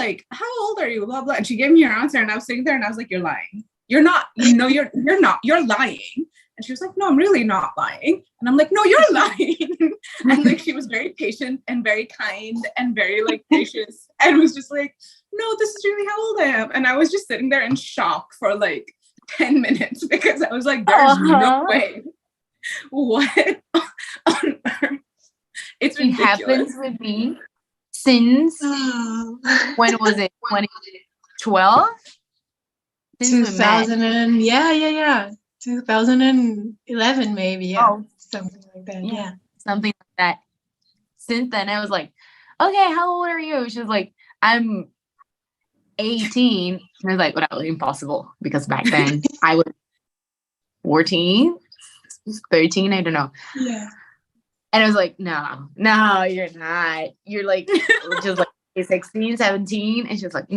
like, how old are you? Blah, blah. And she gave me her answer, and I was sitting there and I was like, you're lying. You're not, you're not, you're lying. And she was like, no, I'm really not lying. And I'm like, no, you're lying. And like, she was very patient and very kind and very like gracious, and was just like, no, this is really how old I am. And I was just sitting there in shock for like 10 minutes because I was like, there's no way. What on earth? It's ridiculous. It happens with me since, when was it? 2012? 2000 yeah. 2011 maybe, yeah. Oh. Something like that, yeah. Something like that. Since then, I was like, okay, how old are you? She was like, I'm 18. And I was like, well, that was impossible because back then I was 14, 13, I don't know. Yeah. And I was like, no, you're not. You're like, just like 16, 17. And she was like,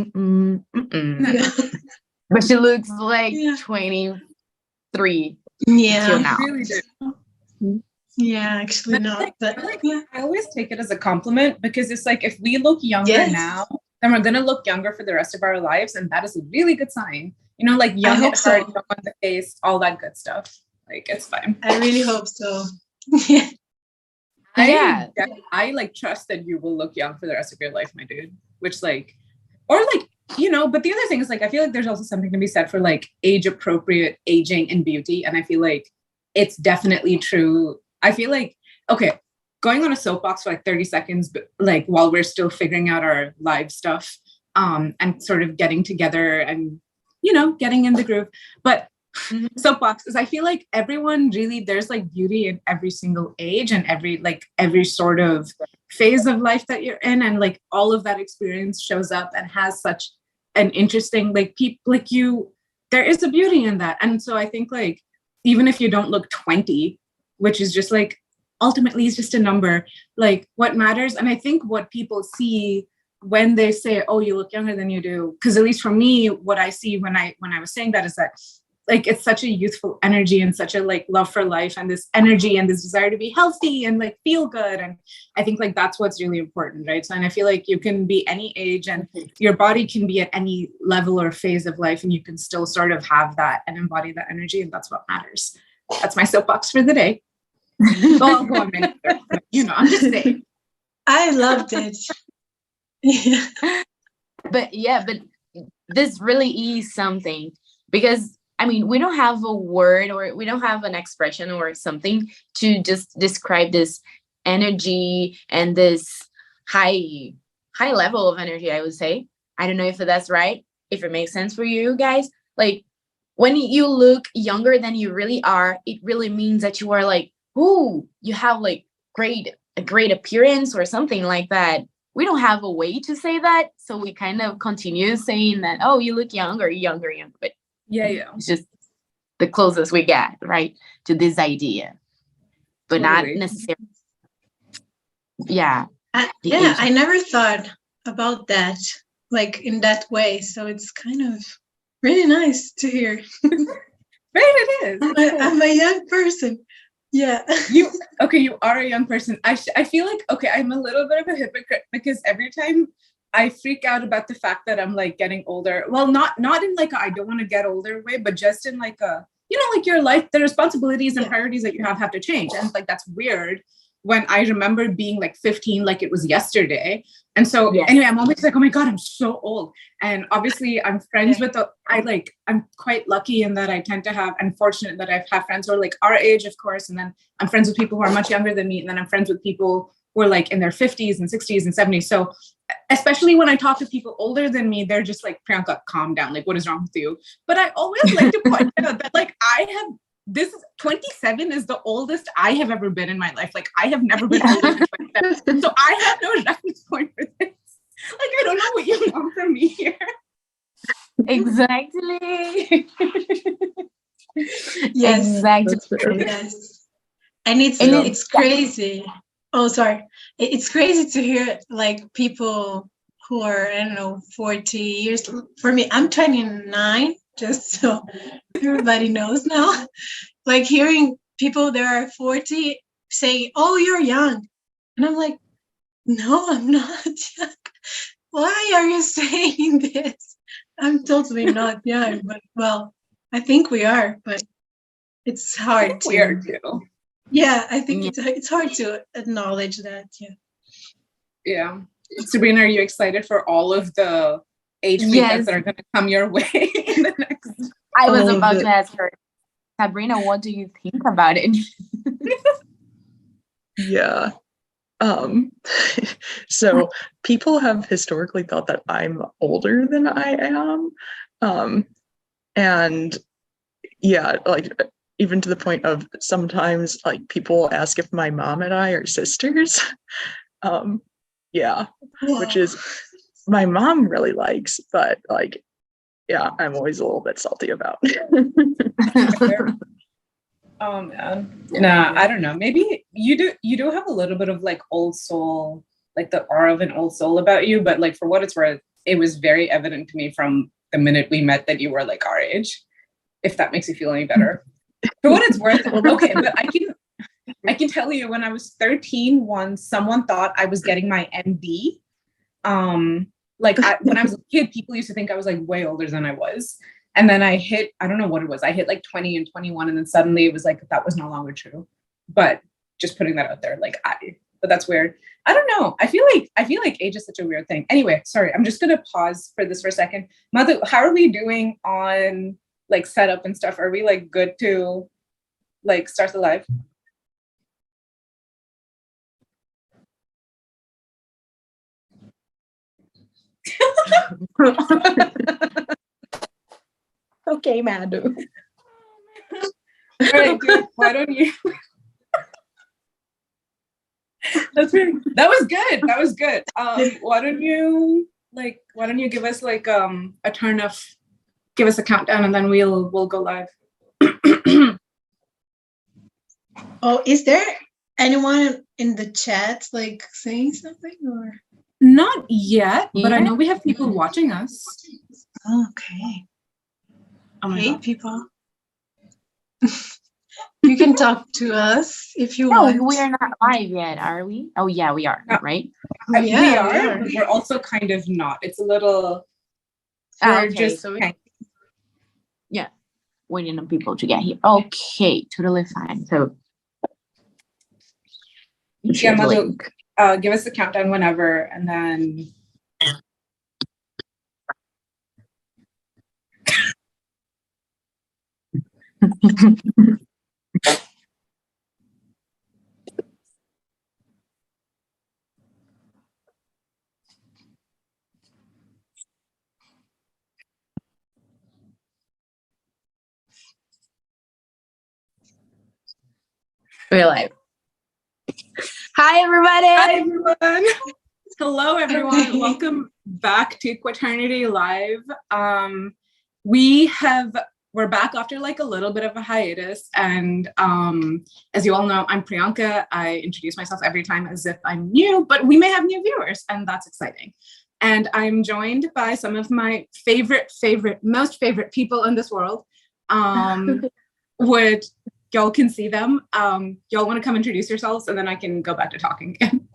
But she looks like 23. Yeah. Now. Really do. Yeah, actually not. But I always take it as a compliment because it's like, if we look younger now, then we're going to look younger for the rest of our lives. And that is a really good sign. You know, like young at heart, young on the face, all that good stuff. Like, it's fine. I really hope so. I like trust that you will look young for the rest of your life, my dude. Which like, or like, you know, but the other thing is like, I feel like there's also something to be said for like age appropriate aging and beauty. And I feel like it's definitely true. I feel like, okay, going on a soapbox for like 30 seconds, but like while we're still figuring out our live stuff, and sort of getting together and, you know, getting in the groove. But soapbox is, I feel like everyone really, there's like beauty in every single age and every sort of phase of life that you're in, and like all of that experience shows up and has such an interesting, like, people like you, there is a beauty in that. And so I think like, even if you don't look 20, which is just like, ultimately is just a number, like what matters. And I think what people see when they say, oh, you look younger than you do, because at least for me, what I see when I was saying that is that like, it's such a youthful energy and such a like love for life and this energy and this desire to be healthy and like feel good. And I think like that's what's really important, right? So, and I feel like you can be any age and your body can be at any level or phase of life, and you can still sort of have that and embody that energy. And that's what matters. That's my soapbox for the day. Well, I'll go on minute, but, you know, I'm just saying. I loved it. But this really is something, because I mean, we don't have a word or we don't have an expression or something to just describe this energy and this high level of energy, I would say. I don't know if that's right, if it makes sense for you guys. Like, when you look younger than you really are, it really means that you are like, ooh, you have like a great appearance or something like that. We don't have a way to say that, so we kind of continue saying that, oh, you look younger, but yeah, it's just the closest we get, right, to this idea, but not necessarily. I never thought about that like in that way, so it's kind of really nice to hear. Right, it is. I'm a young person. Yeah. You are a young person. I feel like, okay, I'm a little bit of a hypocrite because every time I freak out about the fact that I'm like getting older. Well, not in like I don't want to get older way, but just in like a, you know, like your life, the responsibilities and priorities that you have to change. And like, that's weird when I remember being like 15, like it was yesterday. And so anyway, I'm always like, oh my God, I'm so old. And obviously I'm friends with I'm quite lucky in that I tend to have, and fortunate that I have friends who are like our age, of course. And then I'm friends with people who are much younger than me. And then I'm friends with people who are like in their 50s and 60s and 70s. So especially when I talk to people older than me, they're just like, Priyanka, calm down. Like, what is wrong with you? But I always like to point out that like this is 27 is the oldest I have ever been in my life. Like, I have never been older than 27. So I have no reference point for this. Like, I don't know what you want from me here. Exactly. Yes. Exactly. Yes. And it's crazy. Oh, sorry. It's crazy to hear like people who are, I don't know, 40 years. For me, I'm 29, just so everybody knows now. Like hearing people that are 40 say, oh, you're young. And I'm like, no, I'm not young. why are you saying this? I'm totally not young, but well, I think we are, but it's hard to. We are too. Yeah, I think it's hard to acknowledge that. Yeah. Yeah. Sabrina, are you excited for all of the age feedbacks that are going to come your way in the next? I was about to ask her, Sabrina, what do you think about it? Yeah. So people have historically thought that I'm older than I am. And yeah, like even to the point of sometimes like people ask if my mom and I are sisters. Yeah, which is my mom really likes, but like, yeah, I'm always a little bit salty about. Oh man. Nah, I don't know. Maybe you do have a little bit of like old soul, like the aura of an old soul about you, but like for what it's worth, it was very evident to me from the minute we met that you were like our age, if that makes you feel any better. For what it's worth, okay, but I can tell you when I was 13 once someone thought I was getting my MD. When I was a kid, people used to think I was like way older than I was. And then I don't know what it was. I hit like 20 and 21. And then suddenly it was like, that was no longer true. But just putting that out there, but that's weird. I don't know. I feel like age is such a weird thing. Anyway, sorry. I'm just going to pause for this for a second. Mother, how are we doing on like setup and stuff? Are we like good to like start the live? Okay, Madu. All right, dude, why don't you? That was good. Why don't you give us like a turn of, give us a countdown, and then we'll go live. Oh, is there anyone in the chat like saying something or? Not yet, but I know we have people watching us. Okay. Hey, people. You can talk to us if you want. No, we are not live yet, are we? Oh, yeah, we are, right? We are, but we're also kind of not. It's a little... okay, yeah, waiting on people to get here. Okay, totally fine. So... Yeah, Madu, give us the countdown whenever, and then... We're live. Hi, everybody. Hi, everyone. Hello, everyone. Welcome back to Quaternity Live. We're back after like a little bit of a hiatus, and as you all know, I'm Priyanka. I introduce myself every time as if I'm new, but we may have new viewers, and that's exciting. And I'm joined by some of my most favorite people in this world. Y'all can see them. Y'all want to come introduce yourselves, and then I can go back to talking again.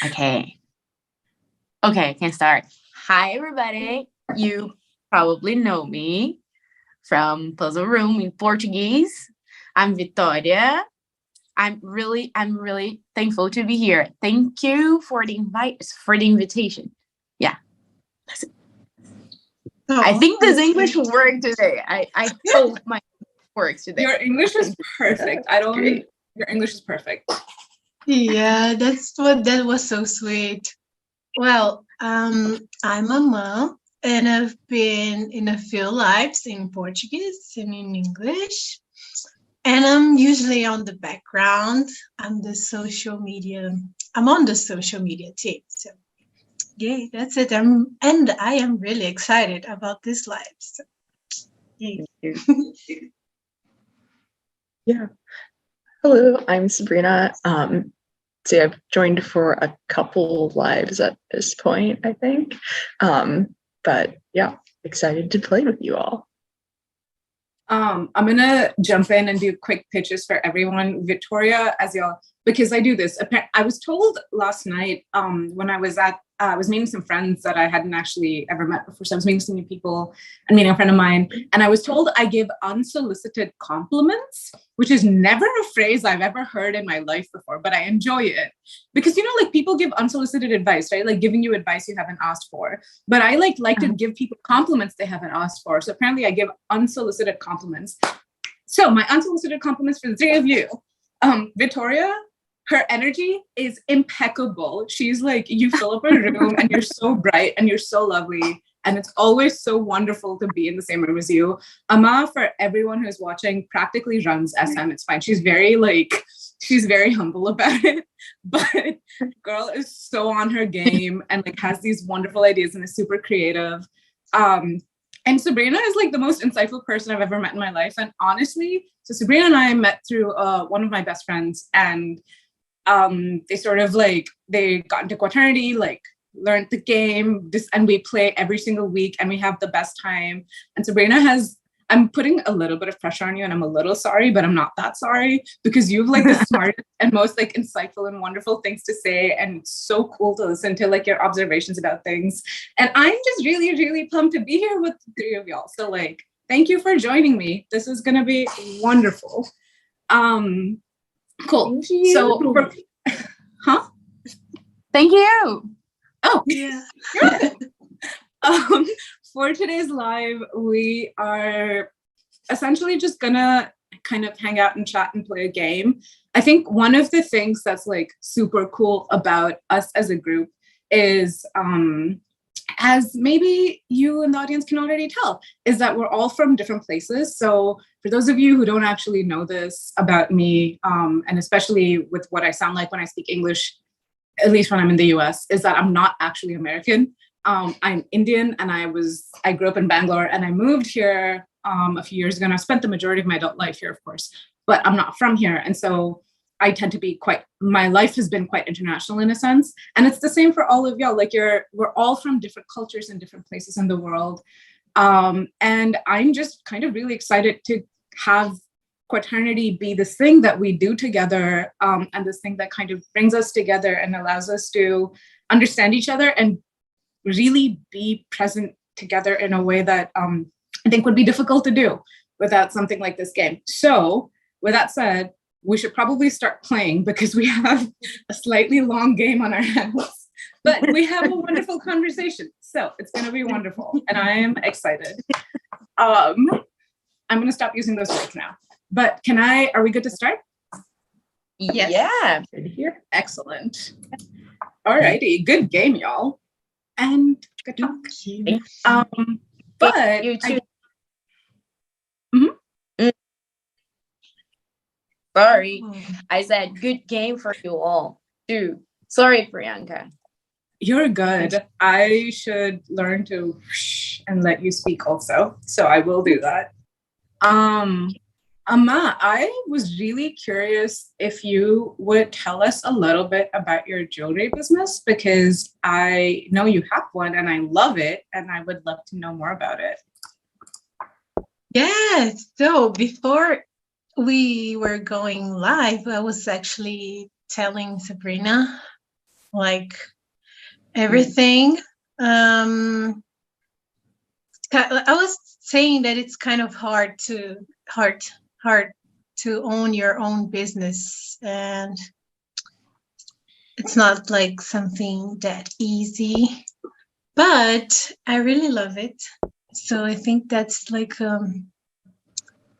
Okay, I can start. Hi, everybody. You probably know me from Puzzle Room in Portuguese. I'm Vitoria. I'm really thankful to be here. Thank you for the invitation. Yeah. That's it. I think this English will work today. I hope my works today. Your English is perfect. Your English is perfect. Yeah, that was so sweet. Well, I'm a mom, and I've been in a few lives in Portuguese and in English. And I'm usually on the background. I'm on the social media team. So yeah, that's it. I am really excited about this live. So, yeah. Yeah. Hello, I'm Sabrina. So I've joined for a couple lives at this point, I think. But yeah, excited to play with you all. I'm gonna jump in and do quick pitches for everyone. Vitoria, because I do this. I was told last night when I was at I was meeting some friends that I hadn't actually ever met before. So I was meeting some new people and meeting a friend of mine. And I was told I give unsolicited compliments, which is never a phrase I've ever heard in my life before, but I enjoy it. Because, you know, like people give unsolicited advice, right? Like giving you advice you haven't asked for. But I like to give people compliments they haven't asked for. So apparently I give unsolicited compliments. So my unsolicited compliments for the three of you. Vitoria, her energy is impeccable. She's like, you fill up a room and you're so bright and you're so lovely. And it's always so wonderful to be in the same room as you. Amma, for everyone who's watching, practically runs SM. It's fine. She's very humble about it. But girl is so on her game and like has these wonderful ideas and is super creative. And Sabrina is like the most insightful person I've ever met in my life. And honestly, so Sabrina and I met through one of my best friends, and they sort of like, they got into Quaternity, like learned the game, and we play every single week and we have the best time. And Sabrina I'm putting a little bit of pressure on you and I'm a little sorry, but I'm not that sorry because you have like the smartest and most like insightful and wonderful things to say. And it's so cool to listen to like your observations about things. And I'm just really, really pumped to be here with the three of y'all. So like, thank you for joining me. This is going to be wonderful. Cool. So, huh? Thank you. Oh, Yeah. For today's live, we are essentially just gonna kind of hang out and chat and play a game. I think one of the things that's like super cool about us as a group is, as maybe you and the audience can already tell, is that we're all from different places. So for those of you who don't actually know this about me, and especially with what I sound like when I speak English, at least when I'm in the US, is that I'm not actually American. I'm Indian and I grew up in Bangalore and I moved here a few years ago and I spent the majority of my adult life here, of course, but I'm not from here. And so I tend to be my life has been quite international in a sense. And it's the same for all of y'all. Like we're all from different cultures and different places in the world. And I'm just kind of really excited to have Quaternity be this thing that we do together, and this thing that kind of brings us together and allows us to understand each other and really be present together in a way that I think would be difficult to do without something like this game. So with that said, we should probably start playing because we have a slightly long game on our hands, but we have a wonderful conversation. So it's going to be wonderful. And I am excited. I'm going to stop using those words now, but are we good to start? Yes. Yeah. Good to hear. Excellent. All righty. Good game, y'all. And good talk. But you too. Sorry, I said good game for you all too. Sorry, Priyanka. You're good. I should learn to and let you speak also. So I will do that. Amma, I was really curious if you would tell us a little bit about your jewelry business, because I know you have one and I love it and I would love to know more about it. Yes. So before we were going live, I was actually telling Sabrina like everything. I was saying that it's kind of hard to own your own business, and it's not like something that easy, but I really love it. So I think that's like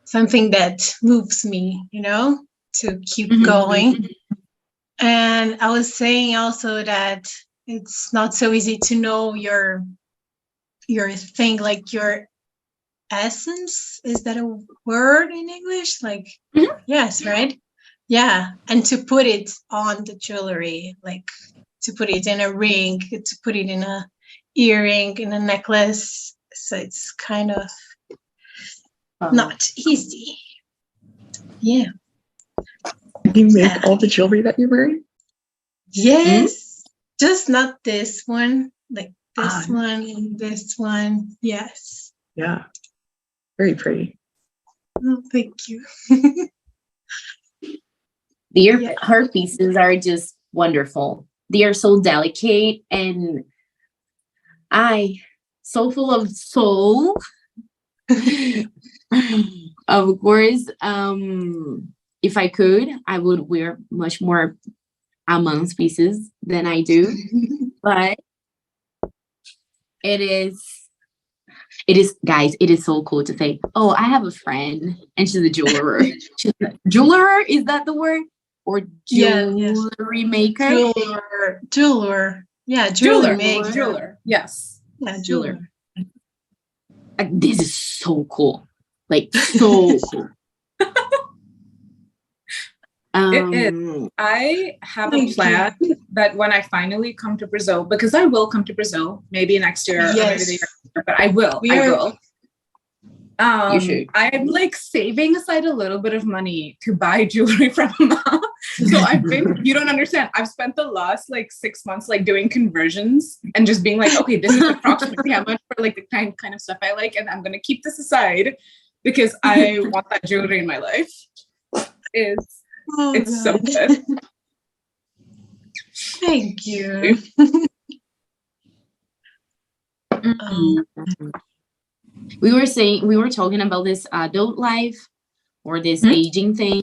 something that moves me, to keep going. And I was saying also that it's not so easy to know your thing, like your essence. Is that a word in English? Like, yes, right? Yeah. And to put it on the jewelry, like to put it in a ring, to put it in a earring, in a necklace. So it's kind of not easy. Yeah. Do you make all the jewelry that you're wearing? Yes. Just not this one. Like this one and this one. Yes. Yeah. Very pretty. Oh, thank you. Her pieces are just wonderful. They are so delicate and I so full of soul. Of course, if I could, I would wear much more amongst pieces than I do. But it is, guys, it is so cool to say, oh, I have a friend and she's a jeweler. Jeweler, is that the word? Or jewelry maker? Jeweler. Yeah, Jeweler. maker. Jeweler. Yes. Yeah, jeweler. This is so cool. Like, so cool. It is. I have a plan that when I finally come to Brazil, because I will come to Brazil, maybe next year, or maybe the year after, but I will. I will. You should. I'm like saving aside a little bit of money to buy jewelry from mom. So you don't understand. I've spent the last like 6 months like doing conversions and just being like, okay, this is approximately how much for like the kind of stuff I like, and I'm gonna keep this aside because I want that jewelry in my life. It's so good. Thank you. We were talking about this adult life or this aging thing,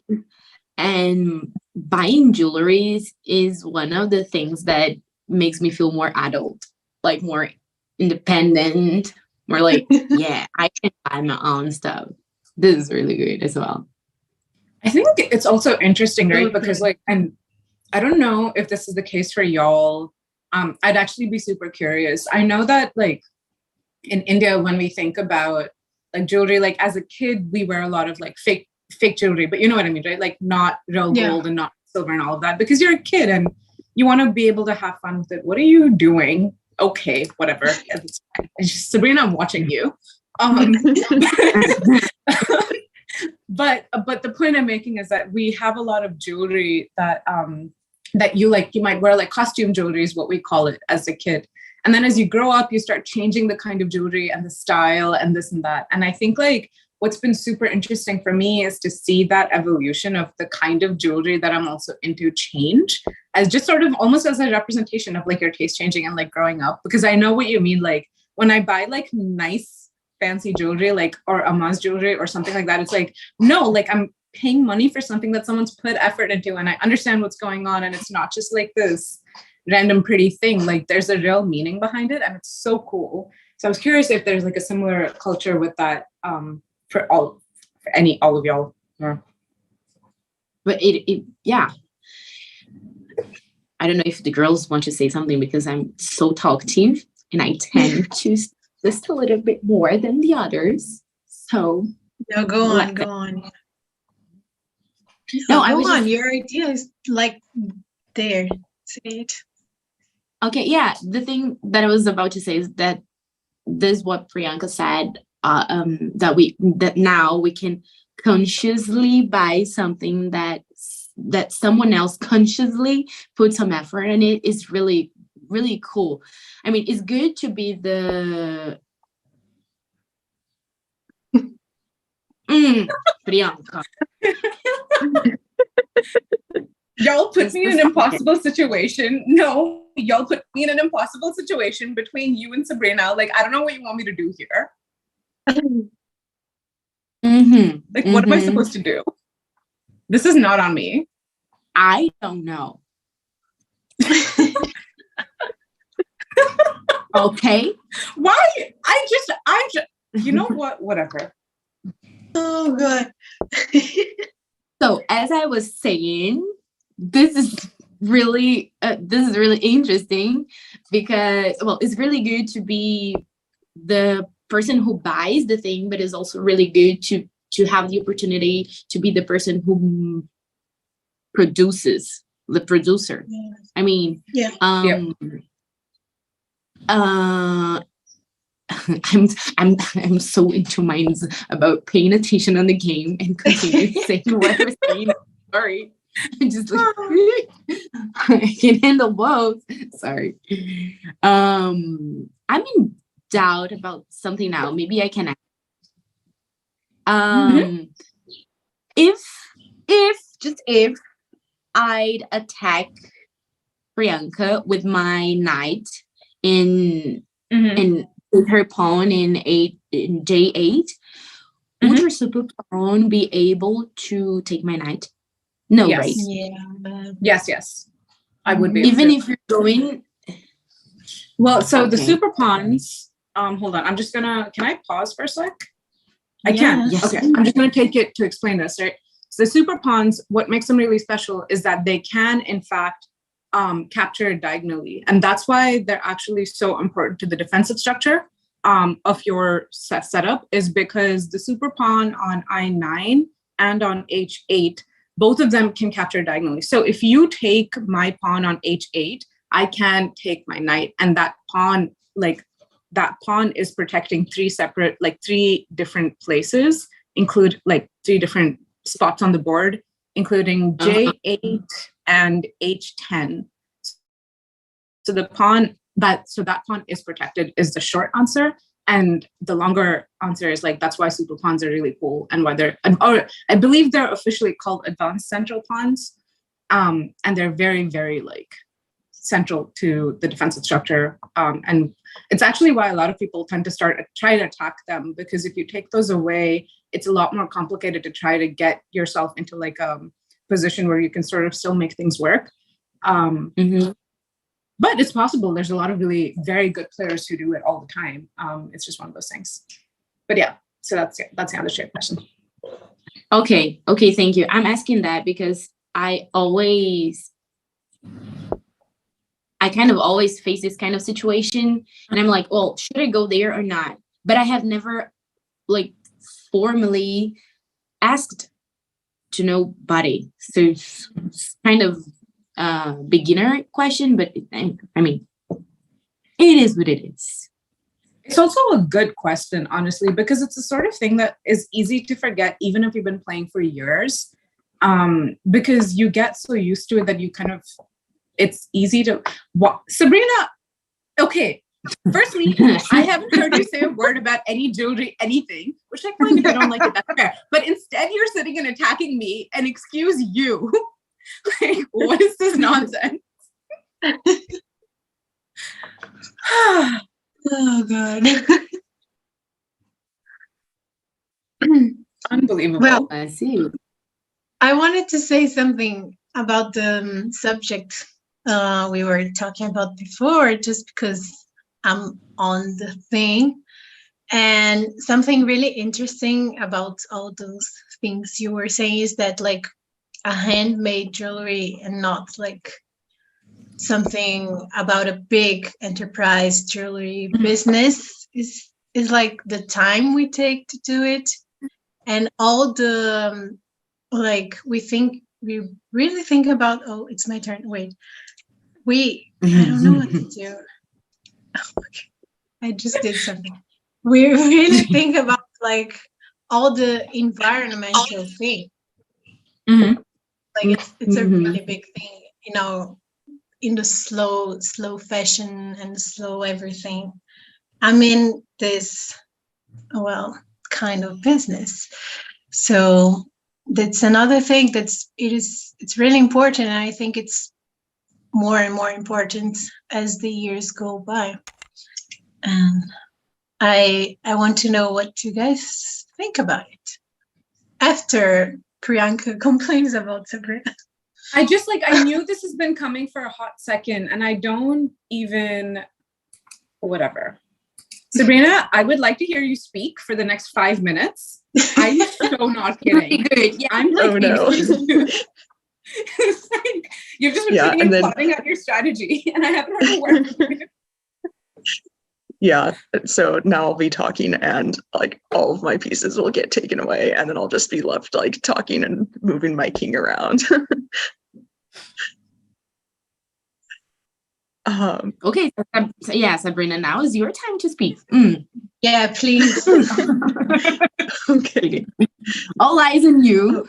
and buying jewelry is one of the things that makes me feel more adult, like more independent, more like, yeah, I can buy my own stuff. This is really good as well. I think it's also interesting, right? Because like, and I don't know if this is the case for y'all. I'd actually be super curious. I know that like in India, when we think about like jewelry, like as a kid, we wear a lot of like fake jewelry, but you know what I mean, right? Like not real gold and not silver and all of that, because you're a kid and you want to be able to have fun with it. What are you doing? Okay, whatever. It's Sabrina, I'm watching you. But the point I'm making is that we have a lot of jewelry that that you might wear, like costume jewelry is what we call it as a kid. And then as you grow up, you start changing the kind of jewelry and the style and this and that. And I think like what's been super interesting for me is to see that evolution of the kind of jewelry that I'm also into change as just sort of almost as a representation of like your taste changing and like growing up. Because I know what you mean. Like when I buy like nice fancy jewelry, like or Amaz jewelry or something like that, it's like, no, like I'm paying money for something that someone's put effort into and I understand what's going on. And it's not just like this random pretty thing. Like there's a real meaning behind it and it's so cool. So I was curious if there's like a similar culture with that for all of y'all. Yeah. But it yeah, I don't know if the girls want to say something because I'm so talkative and I tend to just a little bit more than the others. So no, go on. No, I was on. Your idea is like there. Say it. Okay, yeah. The thing that I was about to say is that this is what Priyanka said. That now we can consciously buy something that someone else consciously put some effort in it is really, really cool. I mean, it's good to be the Priyanka. Y'all put me in an impossible situation. No, y'all put me in an impossible situation between you and Sabrina. Like, I don't know what you want me to do here. Like, what am I supposed to do? This is not on me. I don't know. Okay. Why? I just, you know what? Whatever. Oh, God. So, as I was saying, this is really interesting because, well, it's really good to be the person who buys the thing, but it's also really good to have the opportunity to be the person who produces, the producer. Yeah. I mean, I'm so into minds about paying attention on the game and continue saying what I'm saying. Sorry. I'm just like I can handle both. Sorry. I'm in doubt about something now. Maybe I can if I'd attack Priyanka with my knight in and take her pawn in J8, would your super pawn be able to take my knight? No, Yes. right? Yeah. Yes. I would be able Even to. if you're going. Well, so the Okay. super pawns. Hold on. I'm just gonna. Can I pause for a sec? I can. Yes. Okay. I'm just gonna take it to explain this, right? So the super pawns, what makes them really special is that they can, in fact, capture diagonally, and that's why they're actually so important to the defensive structure of your setup. Is because the super pawn on I9 and on H8, both of them can capture diagonally. So if you take my pawn on H8, I can take my knight, and that pawn is protecting three different places, include like 3 different spots on the board, including J8 and H10. So that pawn is protected is the short answer, and the longer answer is like that's why super pawns are really cool, and why I believe they're officially called advanced central pawns, and they're very, very like central to the defensive structure, and it's actually why a lot of people tend to try to attack them, because if you take those away, it's a lot more complicated to try to get yourself into like a position where you can sort of still make things work. But it's possible. There's a lot of really very good players who do it all the time. It's just one of those things. But yeah, so that's the answer to your question. Okay, thank you. I'm asking that because I kind of always face this kind of situation, and I'm like, well, should I go there or not? But I have never like formally asked to nobody. So it's kind of beginner question, but I mean, it is what it is. It's also a good question, honestly, because it's the sort of thing that is easy to forget, even if you've been playing for years, because you get so used to it that you kind of, it's easy to, Sabrina, okay, firstly, I haven't heard you say a word about any jewelry, anything, which I find if you don't like it, that's fair. But instead you're sitting and attacking me, and excuse you. Like, what is this nonsense? Oh God. Unbelievable. Well, I see. I wanted to say something about the subject we were talking about before, just because I'm on the thing. And something really interesting about all those things you were saying is that like a handmade jewelry and not like something about a big enterprise jewelry business is like the time we take to do it, and all the like we really think about, oh, it's my turn, wait, I don't know what to do. I just did something. We really think about like all the environmental thing. Like it's a really big thing, you know, in the slow fashion and slow everything. I'm in this, well, kind of business. So that's another thing it's really important. And I think it's more and more important as the years go by. And I want to know what you guys think about it after Priyanka complains about Sabrina. I knew this has been coming for a hot second, and I don't even, whatever. Sabrina, I would like to hear you speak for the next 5 minutes. I'm so not kidding. Good. Yeah, I'm like, Oh, no. It's like, you've just been sitting and plotting out your strategy, and I haven't heard a word from you. Yeah, so now I'll be talking, and like all of my pieces will get taken away, and then I'll just be left like talking and moving my king around. Okay, so yeah, Sabrina, now is your time to speak. Yeah, please. Okay. All eyes on you.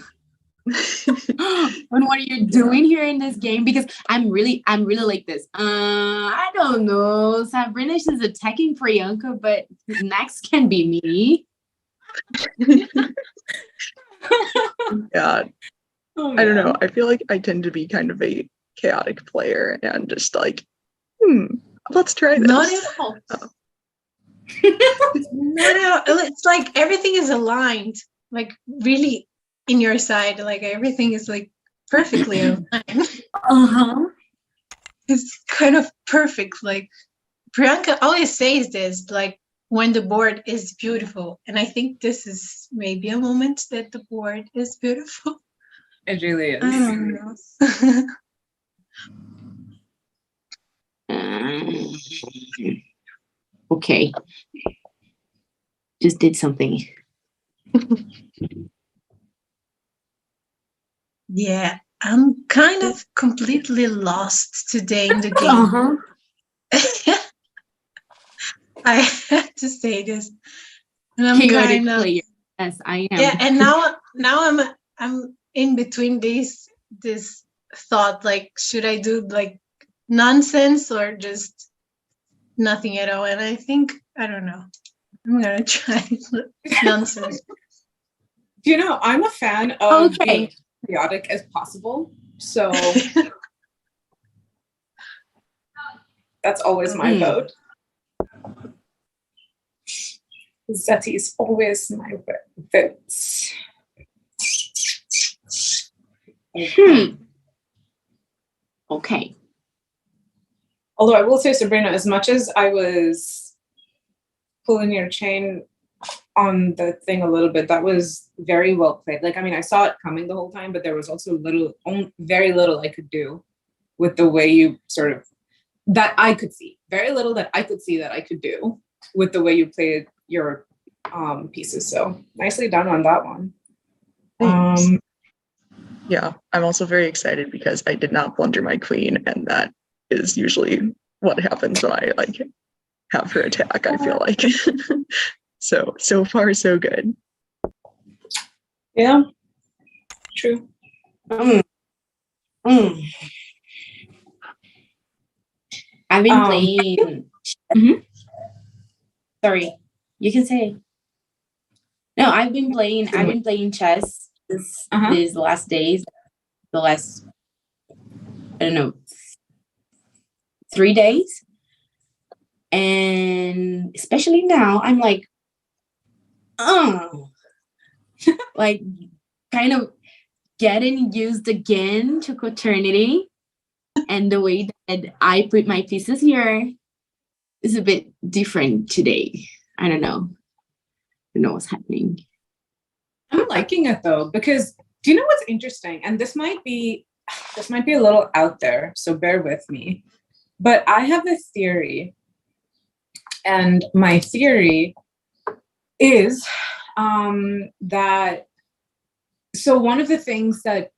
And what are you doing here in this game? Because I'm really like this. I don't know. Sabrina is attacking Priyanka, but next can be me. Yeah. Oh, I don't know. I feel like I tend to be kind of a chaotic player and just like, let's try this. Not at all. No, it's like everything is aligned, like really in your side. Like everything is like perfectly aligned. Uh-huh. It's kind of perfect. Like Priyanka always says this, like when the board is beautiful. And I think this is maybe a moment that the board is beautiful. It really is. I don't know. Okay. Just did something. Yeah, I'm kind of completely lost today in the game. Uh-huh. I have to say this. And I'm Chaotic kind of player. Yes, I am. yeah, and now I'm in between this thought, like should I do like nonsense or just nothing at all? And I think I don't know. I'm gonna try nonsense. You know, I'm a fan of Okay. being chaotic as possible. So that's always my vote. Zeti is always my vote. Okay. Although I will say, Sabrina, as much as I was pulling your chain on the thing a little bit, that was very well played. Like, I mean, I saw it coming the whole time, but there was also very little I could do with the way you sort of, that I could see. Very little that I could see that I could do with the way you played your pieces. So nicely done on that one. Thanks. Yeah, I'm also very excited because I did not blunder my queen, and that is usually what happens when I like have her attack, I feel like. So far so good. Yeah, true. I've been playing. Sorry, you can say. No, I've been playing chess these last days. The last, I don't know, 3 days. And especially now, I'm like, like kind of getting used again to Quaternity. And the way that I put my pieces here is a bit different today. I don't know. I don't know what's happening. I'm liking it though, because do you know what's interesting? And this might be a little out there, so bear with me. But I have a theory, and my theory is that, so one of the things that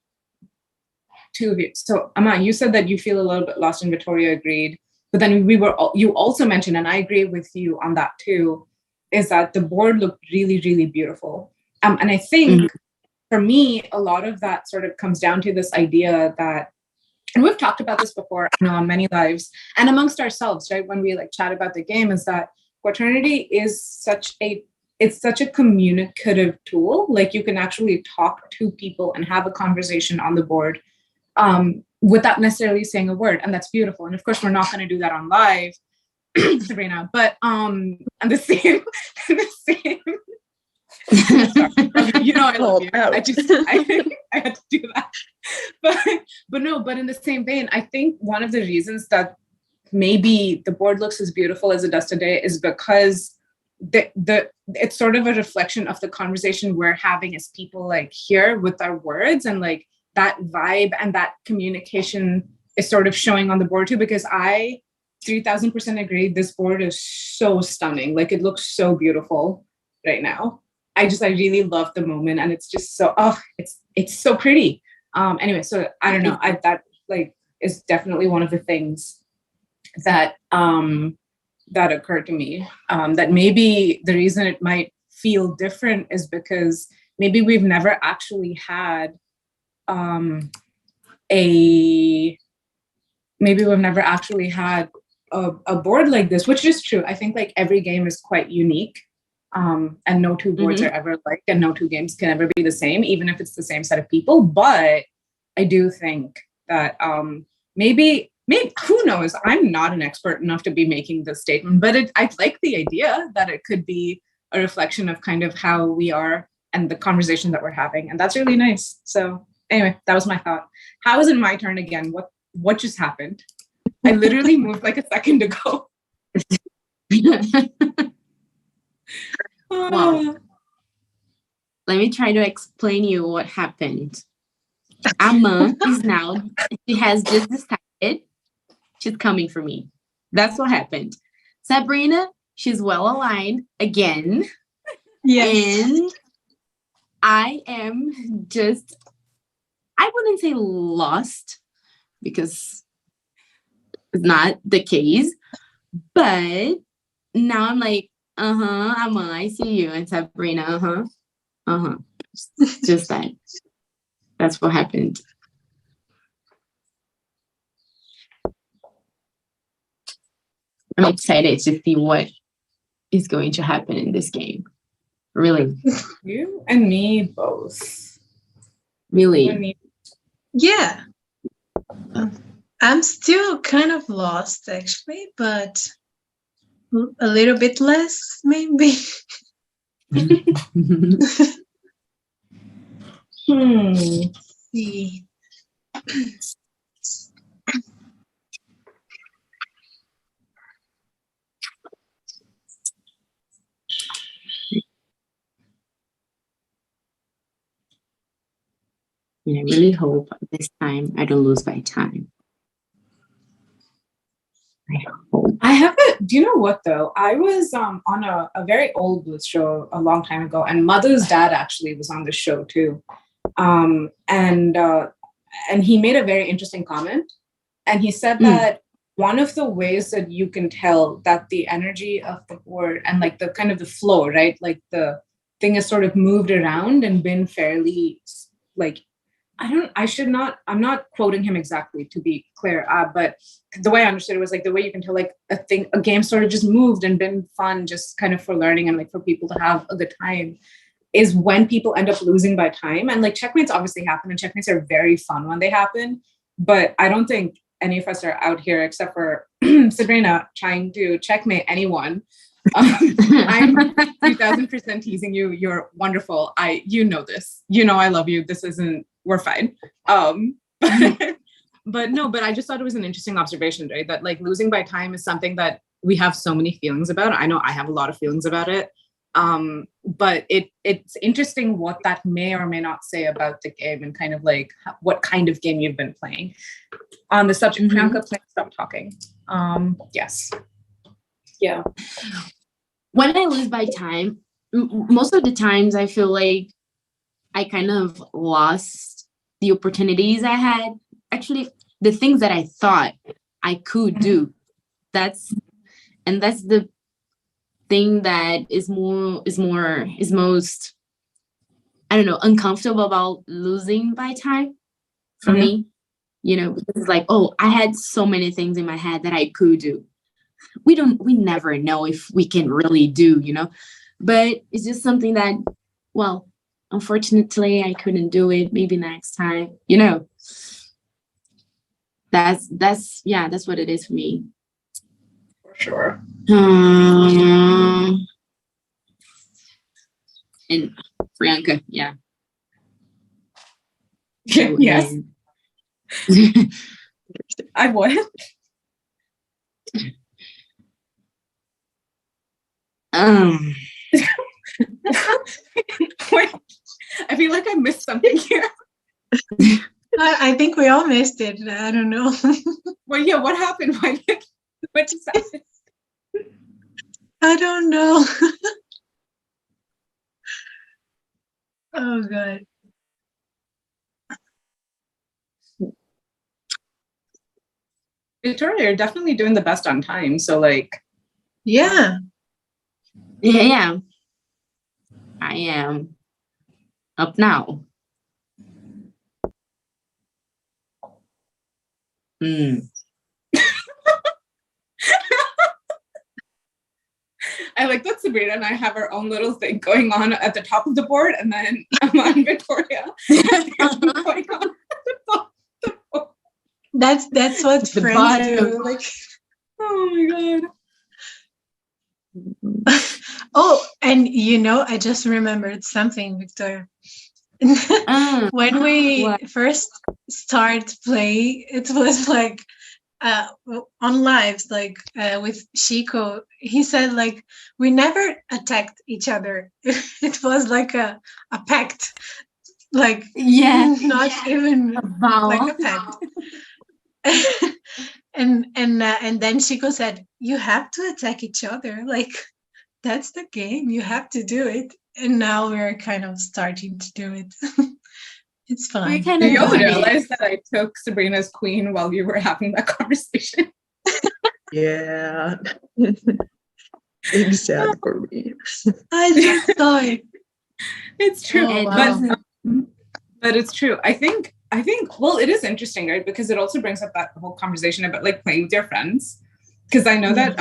two of you, so Amma, you said that you feel a little bit lost, and Vitoria agreed, but then you also mentioned, and I agree with you on that too, is that the board looked really, really beautiful. And I think for me, a lot of that sort of comes down to this idea that, and we've talked about this before, you know, on many lives and amongst ourselves, right? When we like chat about the game, is that Quaternity is such a communicative tool. Like you can actually talk to people and have a conversation on the board without necessarily saying a word. And that's beautiful. And of course, we're not going to do that on live, Sabrina, but and the same, you know, I love you. I had to do that. But in the same vein, I think one of the reasons that maybe the board looks as beautiful as it does today is because it's sort of a reflection of the conversation we're having as people, like here with our words, and like that vibe and that communication is sort of showing on the board too, because I 3000% agree, this board is so stunning. Like it looks so beautiful right now. I really love the moment, and it's just so it's so pretty. Anyway, so I don't know. That like is definitely one of the things that that occurred to me. That maybe the reason it might feel different is because maybe we've never actually had a board like this, which is true. I think like every game is quite unique. And no two boards are ever like, and no two games can ever be the same, even if it's the same set of people. But I do think that maybe maybe, who knows? I'm not an expert enough to be making this statement, but I like the idea that it could be a reflection of kind of how we are and the conversation that we're having. And that's really nice. So anyway, that was my thought. How is it my turn again? What just happened? I literally moved like a second ago. Well, let me try to explain you what happened. Amma is now, she has just decided she's coming for me. That's what happened. Sabrina, she's well aligned again. Yes. And I am just, I wouldn't say lost because it's not the case, but now I'm like, Amma, I see you. And Sabrina, just that. That's what happened. I'm excited to see what is going to happen in this game. Really. You and me both. Really. Yeah. I'm still kind of lost, actually, but a little bit less, maybe. See. I really hope this time I don't lose by time. I hope. I have a, do you know what though? I was on a very old Blues show a long time ago, and Mother's dad actually was on the show too. And he made a very interesting comment. And he said that one of the ways that you can tell that the energy of the board and like the kind of the flow, right? Like the thing has sort of moved around and been fairly like, I'm not quoting him exactly to be clear, but the way I understood it was like the way you can tell like a game sort of just moved and been fun, just kind of for learning and like for people to have a good time, is when people end up losing by time. And like checkmates obviously happen, and checkmates are very fun when they happen, but I don't think any of us are out here except for Sabrina trying to checkmate anyone. I'm 3000% teasing you. You're wonderful. You know this. You know I love you. We're fine. But I just thought it was an interesting observation, right? That like losing by time is something that we have so many feelings about. I know I have a lot of feelings about it. But it's interesting what that may or may not say about the game and kind of like what kind of game you've been playing. On the subject, Priyanka, please stop talking. Yes. Yeah. When I lose by time, most of the times I feel like I kind of lost the opportunities I had. Actually, the things that I thought I could do. That's the thing that is most, I don't know, uncomfortable about losing by time for me. You know, it's like, oh, I had so many things in my head that I could do. We never know if we can really do, you know, but it's just something that, well, unfortunately I couldn't do it. Maybe next time, you know. That's what it is for me. For sure. And Priyanka, yeah. Yes. I would. Wait, I feel like I missed something here. I think we all missed it. I don't know. Well, yeah, what happened? What just happened? I don't know. Oh, God. Vitoria, you're definitely doing the best on time. So, like, Yeah. Yeah. I am up now. I like that Sabrina and I have our own little thing going on at the top of the board, and then I'm on Vitoria. Going on at the top of the board. That's what The friends bottom. do. Like, Oh my god. oh, and I just remembered something, Victoria. When we What? first start play, it was like on lives, like with Chico. He said like we never attacked each other. It was like a pact, like Yeah. not even A vowel. like a pact. And then Chico said, "You have to attack each other. Like that's the game. You have to do it." And now we're kind of starting to do it. It's fun. We're kind Do of you all doing it. realize that I took Sabrina's queen while you were having that conversation? Yeah. Big sad for me. I just saw it. It's true. Oh, And wow. But it's true. I think, well, it is interesting, right? Because it also brings up that whole conversation about like playing with your friends. Because I know that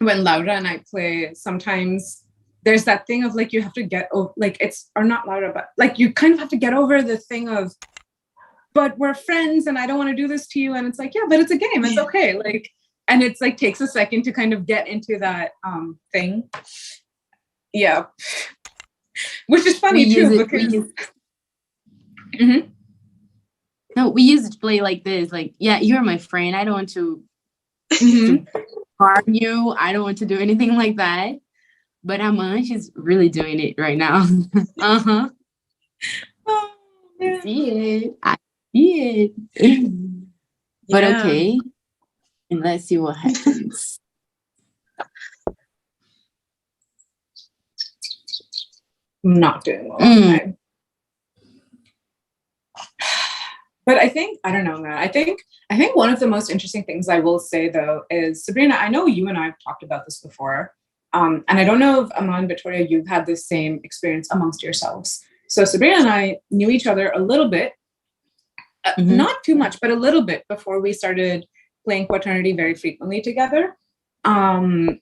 when Laura and I play, sometimes there's that thing of like you have to get over, like it's, or not Laura, but like you kind of have to get over the thing of, but we're friends and I don't want to do this to you. And it's like, yeah, but it's a game. It's okay. Like, and it's like takes a second to kind of get into that thing. Yeah. Which is funny too, because we used to play like this, like, yeah, you're my friend. I don't want to harm you. I don't want to do anything like that. But Amma, she's really doing it right now. Oh, I see it. I see it. But okay. And let's see what happens. Not doing well. Okay. But I think, I don't know, man. I think one of the most interesting things I will say though is, Sabrina, I know you and I have talked about this before. And I don't know if Amma and Vitoria, you've had the same experience amongst yourselves. So Sabrina and I knew each other a little bit, not too much, but a little bit before we started playing Quaternity very frequently together. And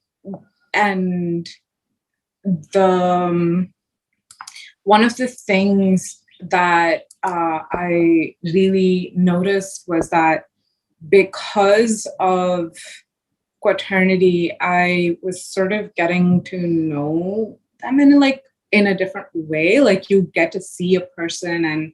one of the things that I really noticed was that because of Quaternity, I was sort of getting to know them in a different way. Like you get to see a person and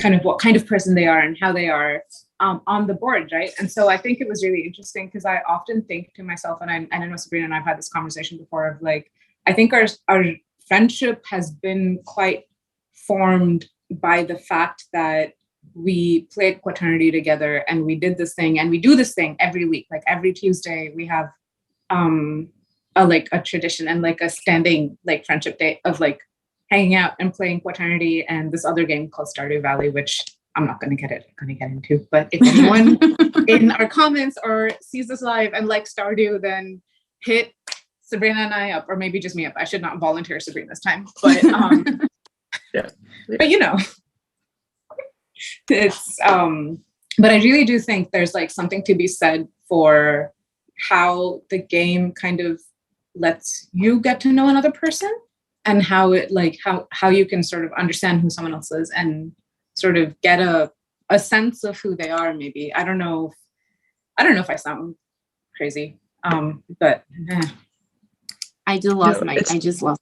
kind of what kind of person they are and how they are on the board, right? And so I think it was really interesting because I often think to myself, and I know Sabrina and I've had this conversation before of like, I think our friendship has been quite formed by the fact that we played Quaternity together and we did this thing and we do this thing every week. Like every Tuesday we have a tradition and like a standing like friendship day of like hanging out and playing Quaternity and this other game called Stardew Valley, which I'm not going to get into. But if anyone in our comments or sees this live and likes Stardew, then hit Sabrina and I up, or maybe just me up. I should not volunteer Sabrina's time, but yeah. But you know, it's but I really do think there's like something to be said for how the game kind of lets you get to know another person and how it like how you can sort of understand who someone else is and sort of get a sense of who they are. Maybe I don't know if I sound crazy, but I just lost I just lost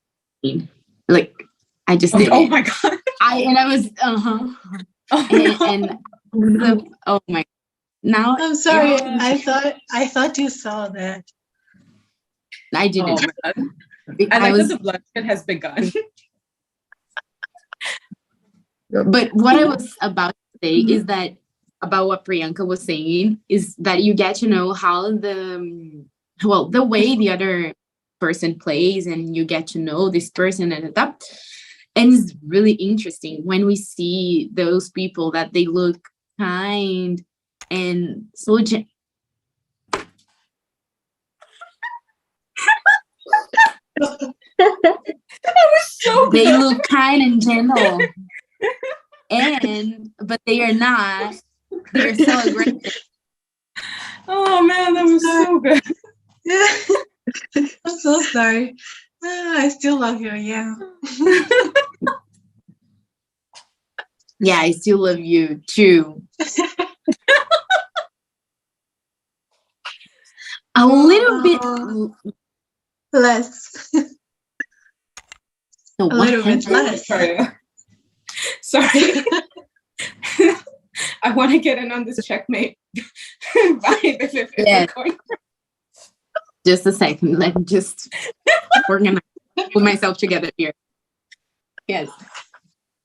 like I just did oh my god. I was oh my, now I'm sorry. I thought you saw that. I didn't. Oh, I like that the bloodshed has begun. But what I was about to say is that about what Priyanka was saying is that you get to know how the way the other person plays and you get to know this person and that. And it's really interesting when we see those people that they look kind and so they look kind and gentle, but they are not. They're so aggressive. Oh man, that was so good. I'm so sorry. I still love you. Yeah. Yeah, I still love you too. A little bit less. So A little bit less. Sorry. I want to get in on this checkmate vibe if we're going. Just a second. Let me just organize, put myself together here. Yes.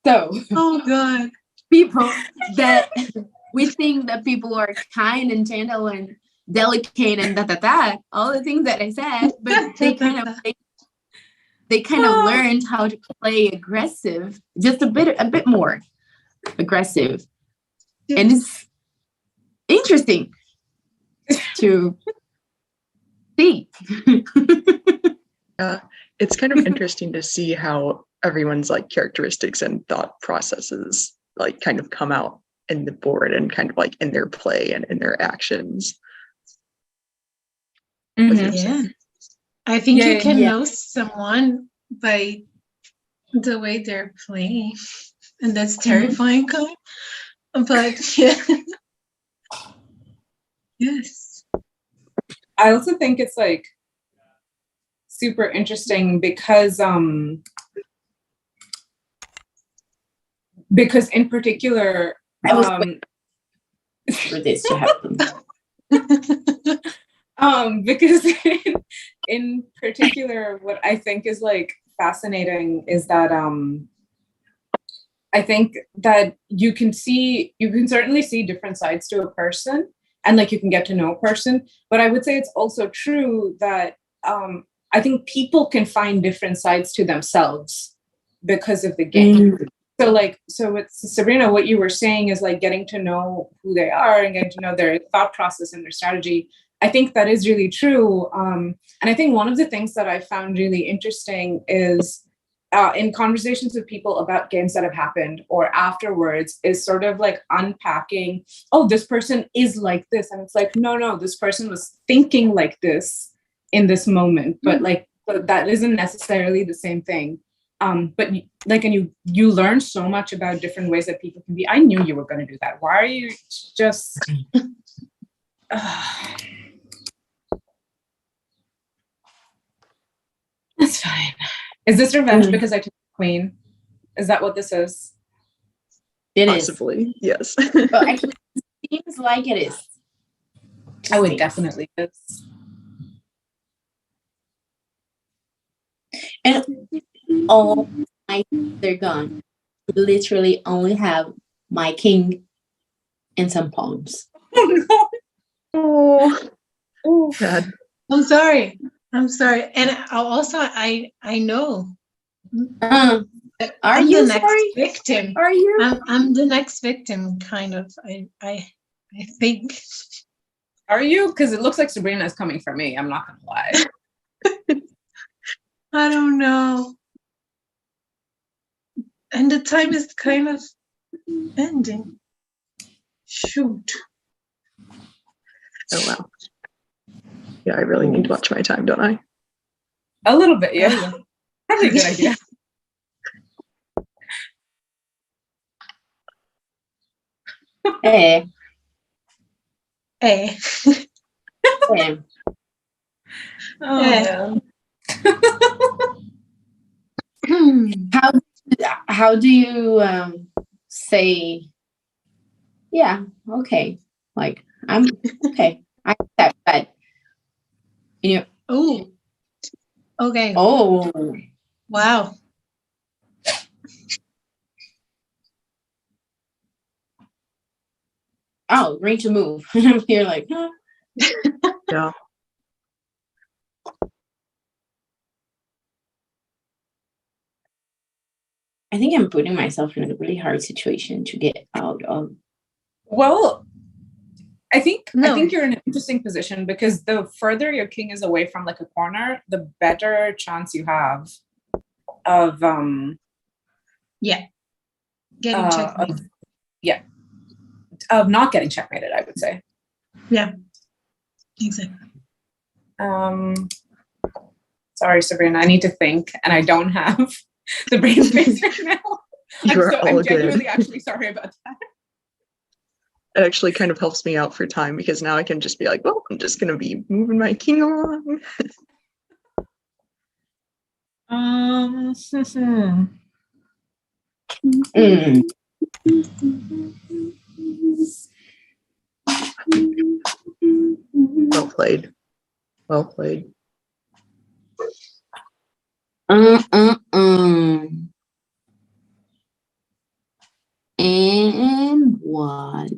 So. Oh God. People that we think that people are kind and gentle and delicate and all the things that I said, but they kind of learned how to play aggressive, just a bit more aggressive. And it's interesting to see. It's kind of interesting to see how everyone's like characteristics and thought processes like kind of come out in the board and kind of like in their play and in their actions. Yeah. I think you can know someone by the way they're playing, and that's terrifying. But yeah. Yes. I also think it's like super interesting because in particular for this to happen. Because in particular, what I think is like fascinating is that I think that you can certainly see different sides to a person, and like you can get to know a person. But I would say it's also true that I think people can find different sides to themselves because of the game. So with Sabrina, what you were saying is like getting to know who they are and getting to know their thought process and their strategy. I think that is really true. And I think one of the things that I found really interesting is in conversations with people about games that have happened or afterwards is sort of like unpacking, oh, this person is like this. And it's like, no, this person was thinking like this in this moment, but like that isn't necessarily the same thing. But like, and you learn so much about different ways that people can be. I knew you were going to do that. Why are you just? That's fine. Is this revenge because I took the queen? Is that what this is? It Possibly, yes. Well, actually, it seems like it is. I would definitely is. And all my they're gone. We literally only have my king and some pawns. Oh, God. I'm sorry. And I know. Are I'm you the next sorry? victim? Are you? I'm the next victim, kind of. I think. Are you? Because it looks like Sabrina is coming for me. I'm not gonna lie. I don't know. And the time is kind of ending. Shoot. Oh wow. Yeah, I really need to watch my time, don't I? A little bit, yeah. Probably a good idea. Hey. Oh. How do you say? Yeah, okay. Like I'm okay. I accept that. You know. Oh. Okay. Oh. Wow. Oh, ready to move. You're like, huh? Yeah. I think I'm putting myself in a really hard situation to get out of. Well, I think you're in an interesting position because the further your king is away from like a corner, the better chance you have of getting checkmated. Of not getting checkmated, I would say. Yeah. Exactly. Sorry, Sabrina, I need to think, and I don't have the brain space right now. I'm genuinely actually sorry about that. it actually kind of helps me out for time because now I can just be like, well, I'm just gonna be moving my king along. Well played. Well played. And what?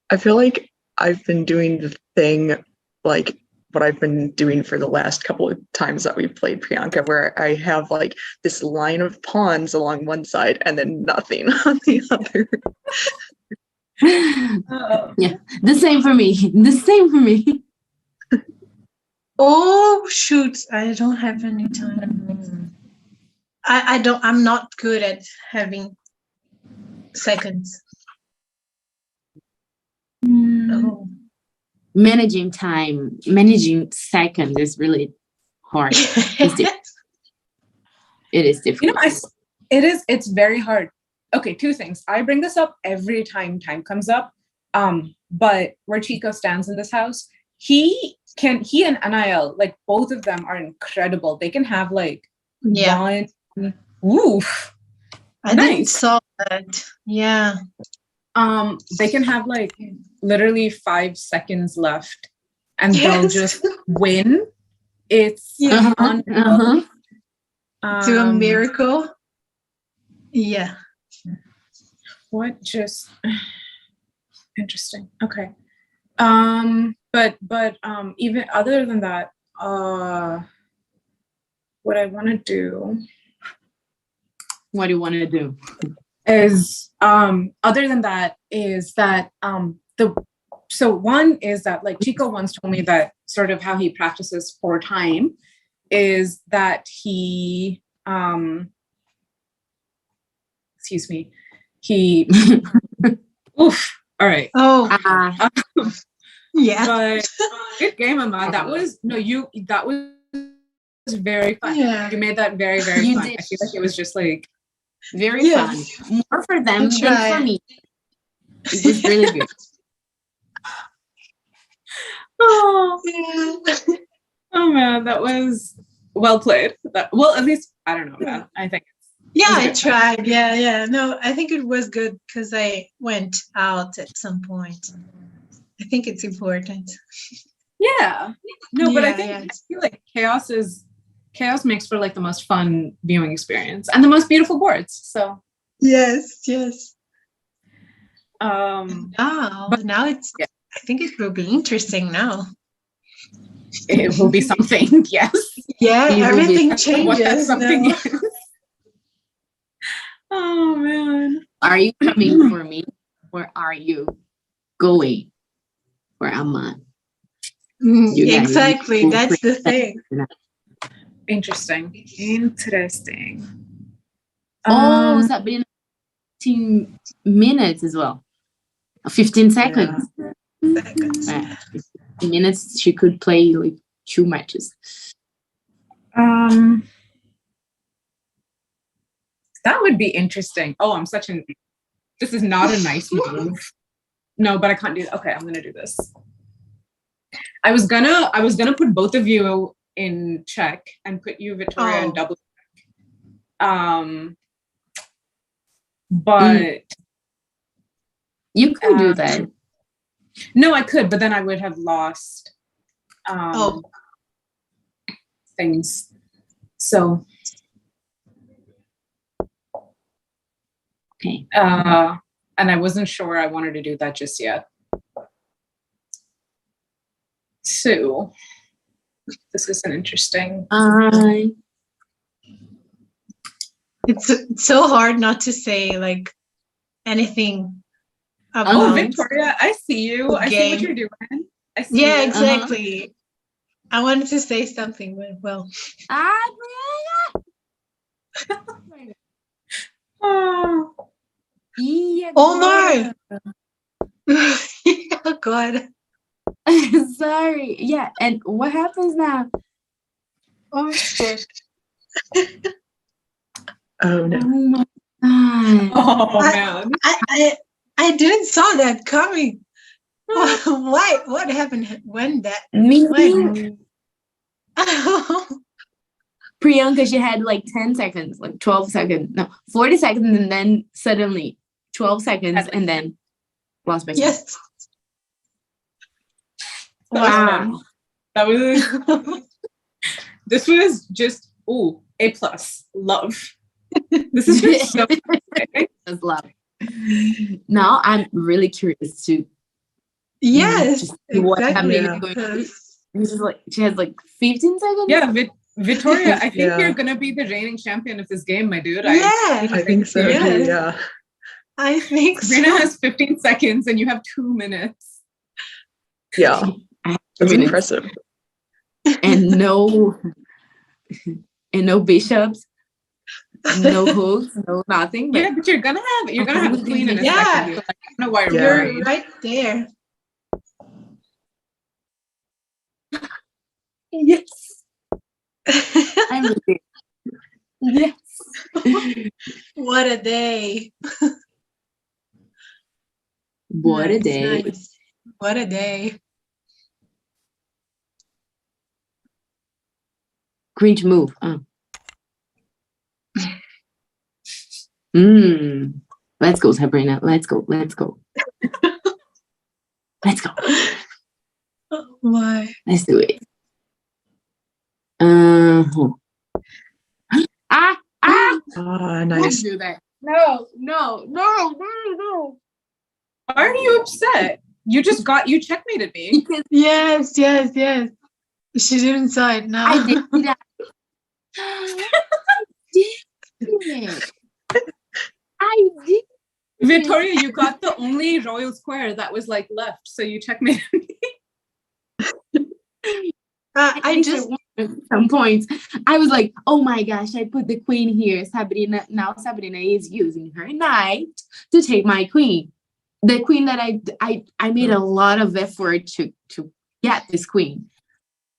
I feel like I've been doing the thing like what I've been doing for the last couple of times that we've played Priyanka, where I have like this line of pawns along one side and then nothing on the other. Yeah, the same for me. The same for me. Oh shoot! I don't have any time. I'm not good at having seconds. Oh. Managing time, managing seconds is really hard. It is difficult. It's very hard. Okay, two things. I bring this up every time time comes up. But where Chico stands in this house, he and NIL, like both of them are incredible. They can have like one. Oof. I didn't saw that. Yeah. They can have like literally 5 seconds left and they'll just win. It's to a miracle. Yeah. What just interesting. Okay. But even other than that, what I want to do. What do you want to do? Is other than that is that so one is that like Chico once told me that sort of how he practices for time is that he excuse me, he oof, all right. Yeah. But good game, Amma. That was very fun. Yeah. You made that very, very fun. I feel like it was just like very fun. More for them than for me. It was really good. Oh man, that was well played. Well, at least I don't know, man. I think. I tried. Yeah. No, I think it was good because I went out at some point. I think it's important. Yeah. No, but I feel like chaos makes for like the most fun viewing experience and the most beautiful boards. So yes. But now it's I think it will be interesting now. It will be something, yes. Yeah, everything changes. What that something is. Oh man. Are you coming for me or are you going for Amma? Exactly. That's the thing. Interesting. Sabrina, 15 minutes as well. 15 seconds. Yeah. Seconds. 15 minutes, she could play like 2 matches. That would be interesting. Oh, this is not a nice move. No, but I can't do that. Okay, I'm gonna do this. I was gonna put both of you in check and put you, Vitoria, in double check. But you could do that. No, I could, but then I would have lost things. So okay. And I wasn't sure I wanted to do that just yet. So this is an interesting. It's so hard not to say like anything about. Oh, Vitoria, I see you. I see what you're doing. I see you. Exactly. I wanted to say something, but well. Oh no! Oh God. Sorry. Yeah, and what happens now? Oh shit. Oh no. Oh my god. Oh man. I didn't saw that coming. Why? What happened when that? Me, When? Priyanka, she had like 10 seconds, like 12 seconds, no, 40 seconds, and then suddenly 12 seconds, and then lost by Yes. Wow. That was this was just A+. Love. This is just so That's love. Now I'm really curious to Yes. just see what Exactly. happened. This is like she has like 15 seconds. Yeah, Vitoria, I think Yeah. you're gonna be the reigning champion of this game, my dude. Yeah. I think so too, Yes. yeah. I think Sabrina so. has 15 seconds and you have 2 minutes. Yeah. That's impressive. And no bishops, no hooks, no nothing. But Yeah, but you're gonna have a queen in a Yeah. second. So I don't know why you're Yeah. worried. You're right there. yes, I'm really yes. What a day. What a Nice, day. nice. What a day. Cringe move. Let's go, Sabrina. Let's go. Let's go. Let's go. Oh my. Let's do it. Ah! Ah, Don't nice. do that. No. Why are you upset? You checkmated me. Because Yes. She didn't saw it now. I did that. I did. Victoria, you got the only royal square that was like left, so you checkmated me. I just at some points I was like, oh my gosh, I put the queen here. Sabrina is using her knight to take my queen. The queen that I made a lot of effort to get this queen.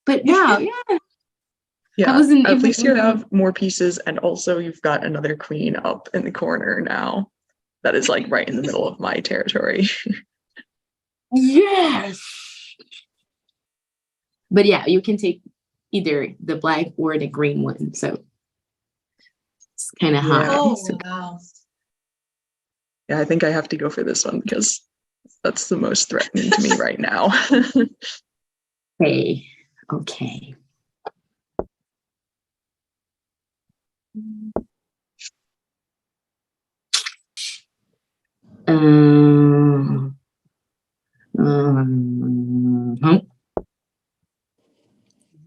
But now, Yeah, I wasn't at even least you thinking- have more pieces, and also you've got another queen up in the corner now. That is like right in the middle of my territory. Yes. But yeah, you can take either the black or the green one. So it's kind of hard. Oh So- wow. Yeah, I think I have to go for this one because that's the most threatening to me right now. Okay.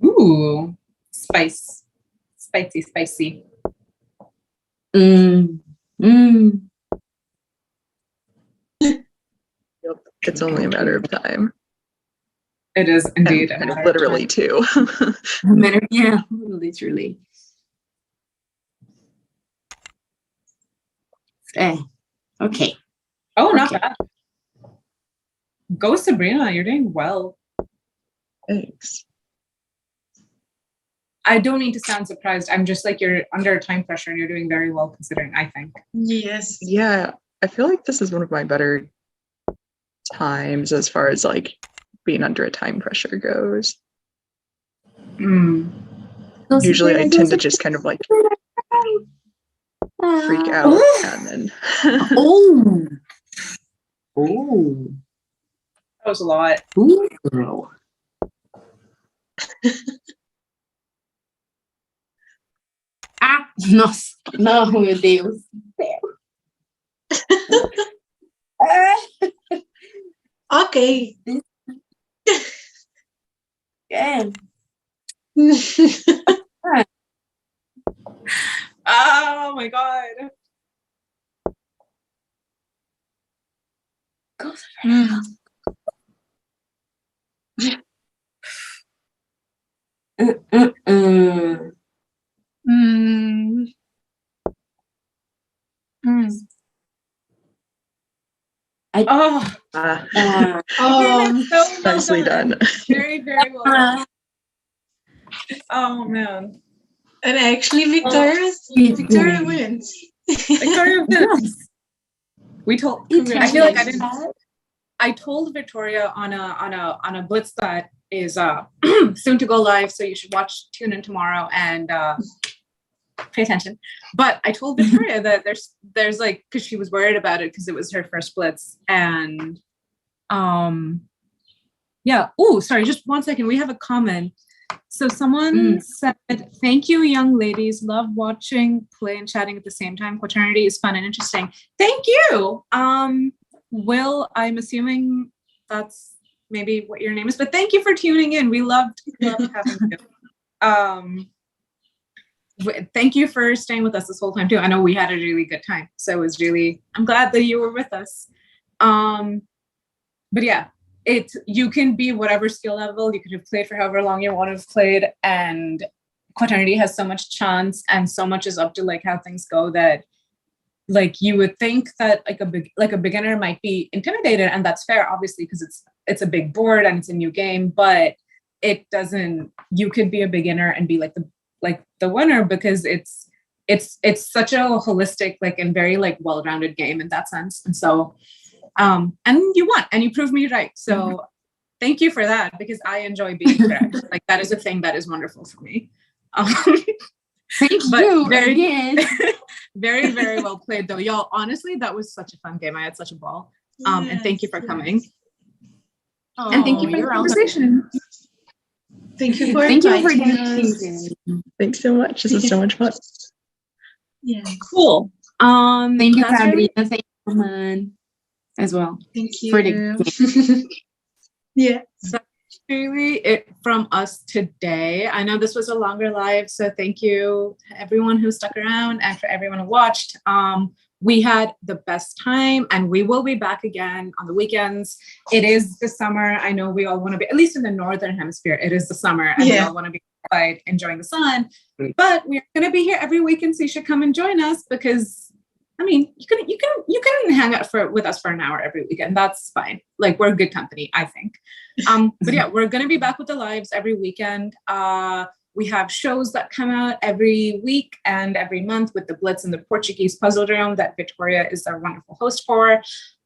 Ooh, spicy. Yep, it's only a matter of time. It is indeed. And literally too. Yeah, literally. Okay. Oh, not Okay. bad. Go Sabrina, you're doing well. Thanks. I don't need to sound surprised. I'm just like you're under time pressure and you're doing very well considering, I think. Yes. Yeah, I feel like this is one of my better times as far as like being under a time pressure goes. Usually I tend to just kind of like freak out and then Oh. That was a lot. Ooh, girl. No, meu Deus. Okay. Yeah. Oh my god. Go Oh, so well nicely done. Very, very well done. Oh man. And actually, Victoria wins. Victoria wins. We told. I feel like I didn't. I told Vitoria on a blitz that is soon to go live, so you should tune in tomorrow and pay attention. But I told Vitoria that there's like, because she was worried about it because it was her first blitz, and yeah. Oh, sorry, just 1 second. We have a comment. So someone said, "Thank you, young ladies. Love watching, play, and chatting at the same time. Quaternity is fun and interesting." Thank you. Will, I'm assuming that's maybe what your name is, but thank you for tuning in. We loved having you. Thank you for staying with us this whole time too. I know we had a really good time, so it was really. I'm glad that you were with us. But yeah. You can be whatever skill level. You could have played for however long you want to have played, and Quaternity has so much chance and so much is up to like how things go that like you would think that like a beginner might be intimidated, and that's fair obviously because it's a big board and it's a new game, but it doesn't. You could be a beginner and be like the winner because it's such a holistic like and very like well-rounded game in that sense, and so. And you won and you proved me right. So thank you for that because I enjoy being correct. Like that is a thing that is wonderful for me. Thank you again. Very, very well played though. Y'all, honestly, that was such a fun game. I had such a ball. And thank you for coming. And thank you for the conversation. Thank you for inviting us. Thanks so much. This is so much fun. Yeah. Cool. Thank you, Sabrina. Thank you, man. As well. Thank you. Yeah. So that's really it from us today. I know this was a longer live, so thank you to everyone who stuck around and for everyone who watched. We had the best time and we will be back again on the weekends. It is the summer. I know we all want to be, at least in the Northern Hemisphere, it is the summer and we all want to be outside enjoying the sun. But we're going to be here every weekend, so you should come and join us because I mean, you can hang out with us for an hour every weekend. That's fine. Like we're good company, I think. But yeah, we're gonna be back with the lives every weekend. We have shows that come out every week and every month with the Blitz and the Portuguese Puzzle Room that Vitoria is our wonderful host for.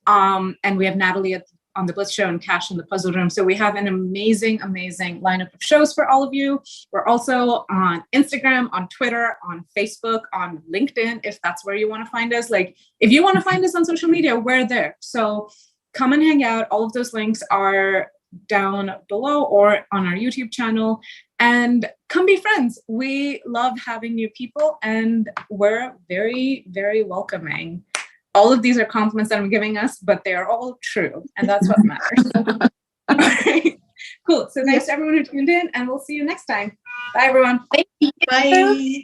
And we have Natalie on the Blitz show and Cash in the Puzzle Room. So we have an amazing, amazing lineup of shows for all of you. We're also on Instagram, on Twitter, on Facebook, on LinkedIn, if that's where you want to find us. Like, if you want to find us on social media, we're there. So come and hang out. All of those links are down below or on our YouTube channel. And come be friends. We love having new people and we're very, very welcoming. All of these are compliments that I'm giving us, but they are all true. And that's what matters. All right. Cool. So thanks to everyone who tuned in and we'll see you next time. Bye, everyone. Bye.